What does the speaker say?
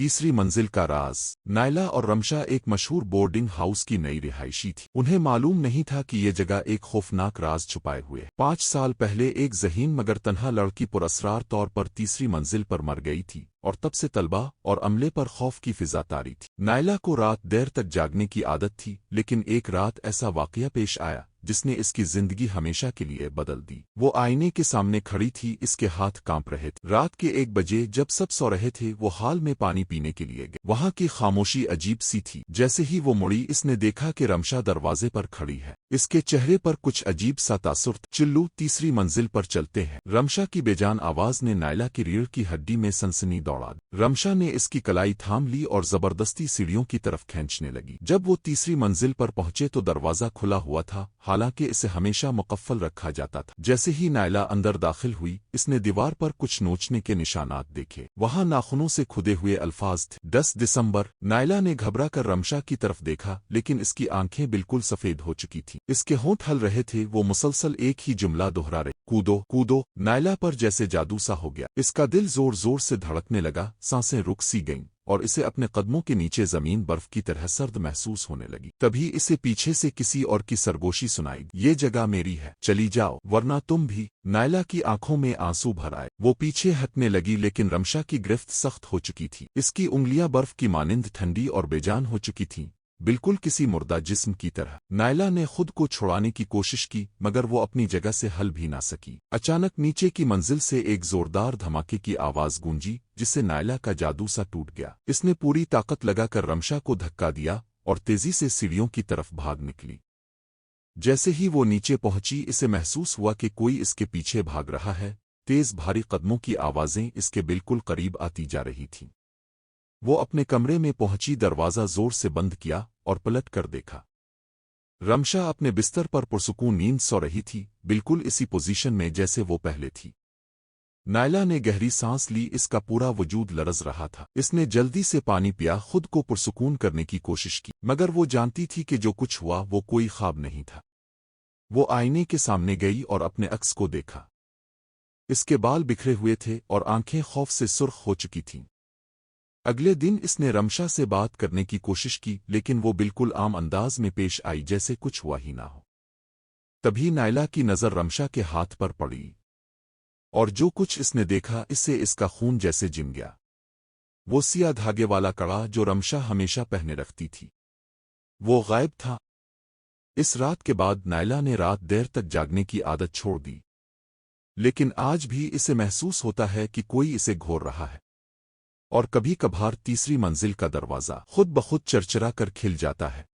तीसरी मंजिल का राज। नायला और रमशा एक मशहूर बोर्डिंग हाउस की नई रिहायशी थी। उन्हें मालूम नहीं था कि ये जगह एक खौफनाक राज छुपाए हुए है। 5 साल पहले एक ज़हीन मगर तन्हा लड़की पुरअसरार तौर पर तीसरी मंजिल पर मर गई थी और तब से तलबा और अमले पर खौफ की फिजा तारी थी। नायला को रात देर तक जागने की आदत थी, लेकिन एक रात ऐसा वाकया पेश आया जिसने इसकी जिंदगी हमेशा के लिए बदल दी। वो आईने के सामने खड़ी थी, इसके हाथ कांप रहे थे। रात के 1 बजे जब सब सो रहे थे, वो हाल में पानी पीने के लिए गए। वहां की खामोशी अजीब सी थी। जैसे ही वो मुड़ी, इसने देखा कि रमशा दरवाजे पर खड़ी है। इसके चेहरे पर कुछ अजीब सा तासुर था। चिल्लू, तीसरी मंजिल पर चलते हैं। रमशा की बेजान आवाज ने नायला की रीढ़ की हड्डी में सनसनी दौड़ा दी। रमशा ने इसकी कलाई थाम ली और जबरदस्ती सीढ़ियों की तरफ खींचने लगी। जब वो तीसरी मंजिल पर पहुंचे तो दरवाजा खुला हुआ था, हालांकि इसे हमेशा मुकफ्फल रखा जाता था। जैसे ही नायला अंदर दाखिल हुई, इसने दीवार पर कुछ नोचने के निशानात देखे। वहां नाखूनों से खुदे हुए अल्फाज थे। 10 दिसंबर। नायला ने घबरा कर रमशा की तरफ देखा, लेकिन इसकी आंखें बिल्कुल सफेद हो चुकी थी। इसके होंठ हल रहे थे। वो मुसलसल एक ही जुमला दोहरा रहे, कूदो कूदो। नायला पर जैसे जादू सा हो गया। इसका दिल जोर जोर से धड़कने लगा, सांसें रुक सी गईं और इसे अपने कदमों के नीचे जमीन बर्फ की तरह सर्द महसूस होने लगी। तभी इसे पीछे से किसी और की सरगोशी सुनाई, ये जगह मेरी है, चली जाओ वरना तुम भी। नायला की आंखों में आंसू भर आए। वो पीछे हटने लगी, लेकिन रमशा की गिरफ्त सख्त हो चुकी थी। इसकी उंगलियां बर्फ की मानिंद ठंडी और बेजान हो चुकी थीं, बिल्कुल किसी मुर्दा जिस्म की तरह। नायला ने खुद को छुड़ाने की कोशिश की, मगर वो अपनी जगह से हल भी ना सकी। अचानक नीचे की मंजिल से एक जोरदार धमाके की आवाज गूंजी, जिससे नायला का जादू सा टूट गया। इसने पूरी ताकत लगाकर रमशा को धक्का दिया और तेजी से सीढ़ियों की तरफ भाग निकली। जैसे ही वो नीचे पहुंची, इसे महसूस हुआ कि कोई इसके पीछे भाग रहा है। तेज भारी कदमों की आवाजें इसके बिल्कुल करीब आती जा रही थीं। वो अपने कमरे में पहुंची, दरवाजा जोर से बंद किया और पलट कर देखा। रमशा अपने बिस्तर पर पुरसुकून नींद सो रही थी, बिल्कुल इसी पोजीशन में जैसे वो पहले थी। नायला ने गहरी सांस ली, इसका पूरा वजूद लरज रहा था। इसने जल्दी से पानी पिया, खुद को पुरसुकून करने की कोशिश की, मगर वो जानती थी कि जो कुछ हुआ वो कोई ख्वाब नहीं था। वो आईने के सामने गई और अपने अक्स को देखा। इसके बाल बिखरे हुए थे और आंखें खौफ से सुर्ख हो चुकी थीं। अगले दिन इसने रमशा से बात करने की कोशिश की, लेकिन वो बिल्कुल आम अंदाज में पेश आई, जैसे कुछ हुआ ही ना हो। तभी नायला की नज़र रमशा के हाथ पर पड़ी, और जो कुछ इसने देखा, इससे इसका खून जैसे जिम गया। वो सिया धागे वाला कड़ा जो रमशा हमेशा पहने रखती थी, वो गायब था। इस रात के बाद नायला ने रात देर तक जागने की आदत छोड़ दी, लेकिन आज भी इसे महसूस होता है कि कोई इसे घोर रहा है। और कभी कभार तीसरी मंजिल का दरवाजा खुद ब खुद चरचरा कर खिल जाता है।